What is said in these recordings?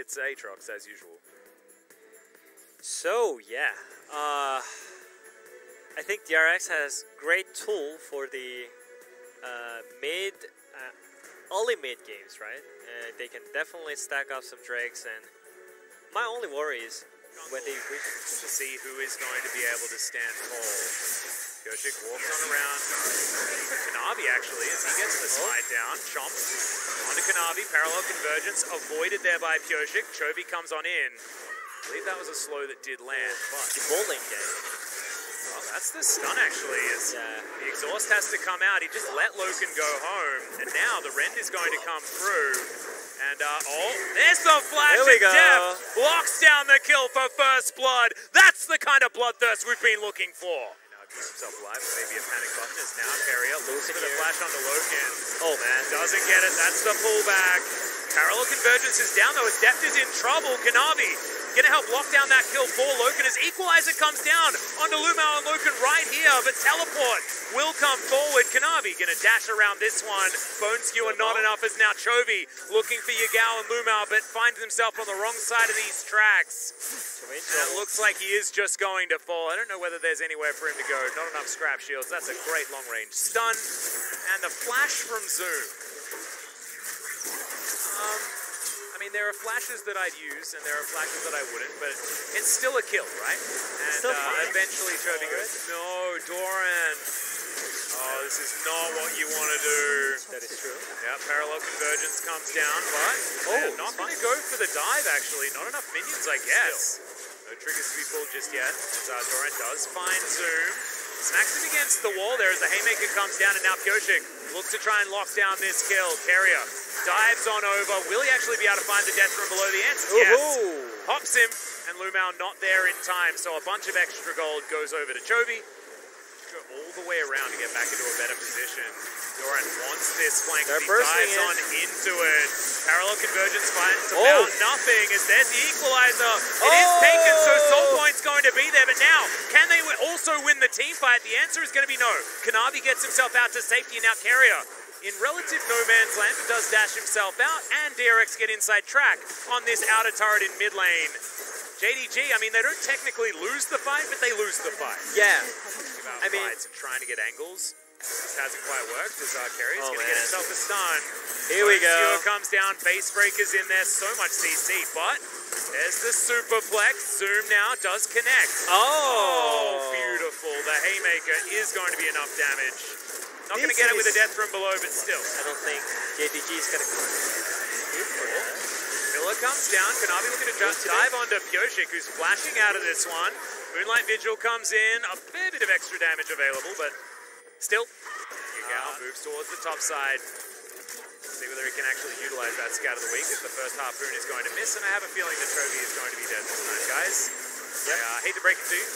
it's Aatrox as usual. So yeah, I think DRX has great tool for the early mid games, right? They can definitely stack up some Drakes, and my only worry is when they reach to see who is going to be able to stand tall. Pyosik walks on around. Kanavi actually, as he gets the slide down, chomped onto Kanavi. Parallel convergence avoided there by Pyosik. Chovy comes on in. I believe that was a slow that did land, but the bowling game. Well, that's the stun actually. As the exhaust has to come out. He just let Loken go home, and now the rend is going to come through. And oh, there's the flash of death. Locks down the kill for first blood. That's the kind of bloodthirst we've been looking for. Keeps himself alive, maybe a panic button is now Carrier losing the flash onto Loken. Oh man, doesn't get it, that's the pullback. Parallel convergence is down though, as Deft is in trouble. Kanavi gonna help lock down that kill for Loken as Equalizer comes down onto Lumao and Loken right here, but teleport will come forward. Kanavi gonna dash around this one. Bone Skewer not enough as now Chovy looking for Yagao and Lumao, but finds himself on the wrong side of these tracks. And it looks like he is just going to fall. I don't know whether there's anywhere for him to go. Not enough scrap shields. That's a great long-range stun. And the flash from Zoom. I mean, there are flashes that I'd use, and there are flashes that I wouldn't, but it's still a kill, right? And eventually Chovy goes, no, Doran. Oh, this is not what you want to do. That is true. Yeah, parallel convergence comes down, but not going to go for the dive, actually. Not enough minions, I guess. No triggers to be pulled just yet, as Doran does find Zoom. Smacks him against the wall there as the Haymaker comes down, and now Pyosik looks to try and lock down this kill. Carrier dives on over. Will he actually be able to find the death from below? The answer is yes. Pops him, and Lumao not there in time, so a bunch of extra gold goes over to Chovy. Go all the way around to get back into a better position. Doran wants this flank, he dives on into it. Parallel convergence finds about nothing as there's the equalizer. It is taken, so Soul Point's going to be there, but now, can they also win the team fight? The answer is going to be no. Kanavi gets himself out to safety, and now Carrier in relative no man's land, but does dash himself out, and DRX get inside track on this outer turret in mid lane. JDG, I mean, they don't technically lose the fight, but they lose the fight. Yeah. I mean, fights and trying to get angles. This hasn't quite worked as Carrier's going to get himself a stun. Here we go. Siêu comes down, Face Breaker's in there, so much CC, but there's the Superplex. Zoom now does connect. Oh, beautiful. The Haymaker is going to be enough damage. Not going to get it with a death from below, but still. I don't think JDG is going to come. Miller comes down. Kanavi looking to dive onto Pyosik, who's flashing out of this one. Moonlight Vigil comes in. A fair bit of extra damage available, but still. Yagao moves towards the top side. See whether he can actually utilize that Scout of the Week, as the first Harpoon is going to miss, and I have a feeling that Chovy is going to be dead this time, guys. I hate to break it to you.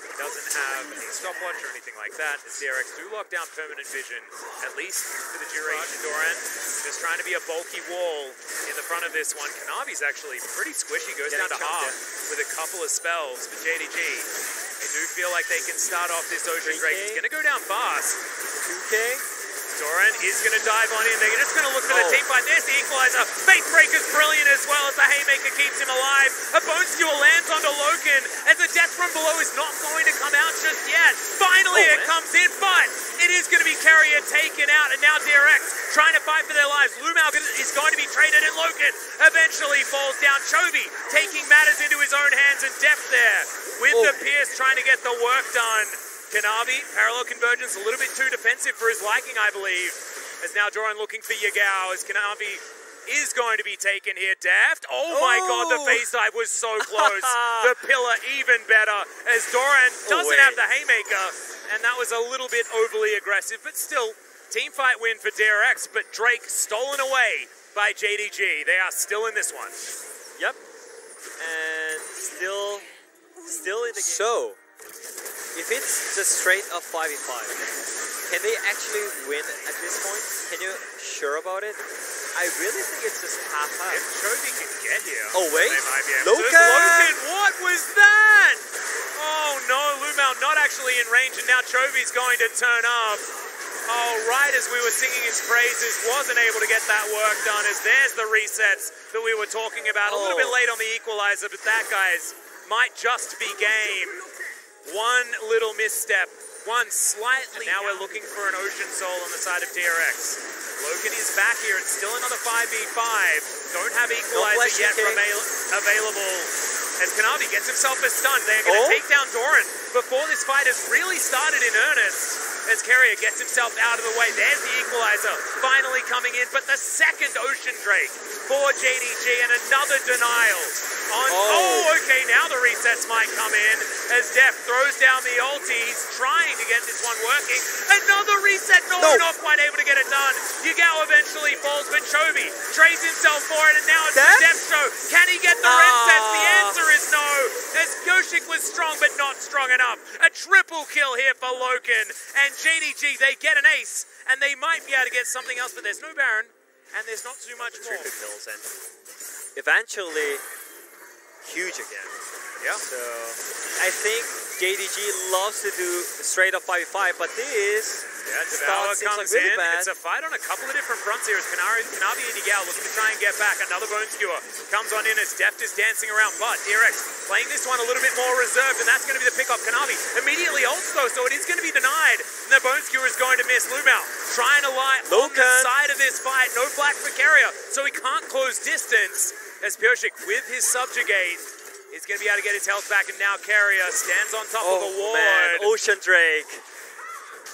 He doesn't have a stopwatch or anything like that, as DRX do lock down permanent vision, at least for the duration. Doran just trying to be a bulky wall in the front of this one. Kanavi's actually pretty squishy, goes down to half with a couple of spells for JDG. They do feel like they can start off this Ocean Drake. It's going to go down fast. 2K. Doran is going to dive on in. They're just going to look for the team fight. There's the equalizer. Face Breaker's brilliant as well as the Haymaker keeps him alive. A Bone Skewer lands onto Loken as the death from below is not going to come out just yet. Finally it comes in, but it is going to be Carrier taken out, and now DRX trying to fight for their lives. Lumao is going to be traded, and Loken eventually falls down. Chovy taking matters into his own hands, and Deft there with the Pierce trying to get the work done. Kanavi, parallel convergence, a little bit too defensive for his liking, I believe. As now Doran looking for Yagao, as Kanavi is going to be taken here. Deft, oh my god, the face dive was so close. The pillar even better, as Doran doesn't have the Haymaker, and that was a little bit overly aggressive, but still, team fight win for DRX, but Drake stolen away by JDG. They are still in this one. Yep, and still in the game. So, if it's just straight up 5v5, can they actually win at this point? Can you sure about it? I really think it's just half-half. If Chovy can get here, oh wait, they might be able to. Loken, what was that? Oh no, Lumao not actually in range, and now Chovy's going to turn up. Oh, right as we were singing his praises, wasn't able to get that work done, as there's the resets that we were talking about. A little bit late on the equalizer, but that, guys, might just be game. One little misstep, one slightly. And now we're looking for an Ocean Soul on the side of DRX. Logan is back here. It's still another 5v5. Don't have equalizer yet available. As Kanavi gets himself a stun, they're going to take down Doran before this fight has really started in earnest. As Carrier gets himself out of the way, there's the equalizer finally coming in, but the second Ocean Drake for JDG and another denial. Okay, now the resets might come in as Def throws down the ulties, trying to get this one working. Another reset, no, not quite able to get it done. Yagao eventually falls, but Chovy trades himself for it, and now it's the Def show. Can he get the resets? The answer is no, as Pyoshik was strong, but not strong enough. A triple kill here for Loken, and JDG, they get an ace, and they might be able to get something else, but there's no Baron, and there's not too much more. Triple kills, and eventually huge again. Yeah. So I think JDG loves to do straight up 5v5, but this Devour seems comes like really in. bad. It's a fight on a couple of different fronts here as Kanavi and Yagao looking to try and get back. Another Bone Skewer comes on in as Deft is dancing around, but DRX playing this one a little bit more reserved, and that's going to be the pickup. Kanavi immediately ults though, so it is going to be denied. And the Bone Skewer is going to miss. Lumao trying to lie on the side of this fight. No flag for Carrier, so he can't close distance. As Pyoshik with his subjugate is going to be able to get his health back, and now Carrier stands on top of a ward. Man, Ocean Drake.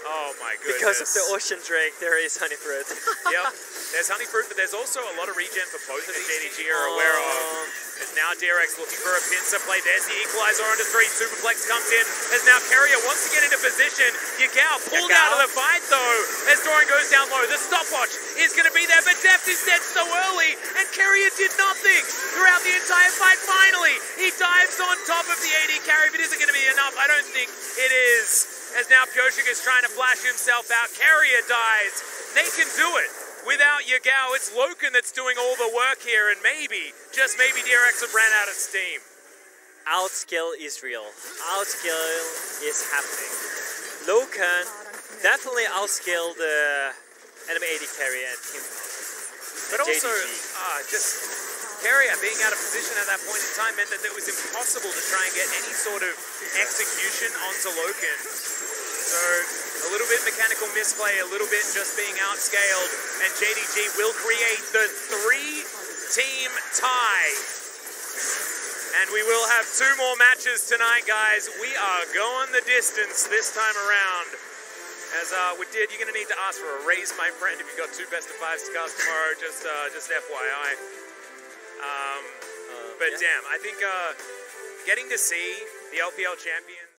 Oh my goodness. Because of the Ocean Drake, there is Honey Fruit. Yep, there's Honey Fruit, but there's also a lot of regen for both of the JDG are aware of. As now DRX looking for a pincer play. There's the equalizer onto 3. Superplex comes in. As now Carrier wants to get into position. Yagao pulled out of the fight though. As Doran goes down low. The stopwatch is going to be there, but Deft is dead so early. And Carrier did nothing throughout the entire fight. Finally, he dives on top of the AD carry, but is it going to be enough? I don't think it is. As now Pyoshik is trying to flash himself out. Carrier dies. They can do it. Without Yagao, it's Loken that's doing all the work here, and maybe, just maybe, DRX have ran out of steam. Outskill is real. Outskill is happening. Loken definitely outskilled the enemy AD carry and him. But also, just Carrier being out of position at that point in time meant that it was impossible to try and get any sort of execution onto Loken. So, a little bit mechanical misplay, a little bit just being outscaled, and JDG will create the 3-team tie. And we will have 2 more matches tonight, guys. We are going the distance this time around. As you're going to need to ask for a raise, my friend, if you've got 2 best of 5 scars tomorrow, just FYI. But damn, I think getting to see the LPL champions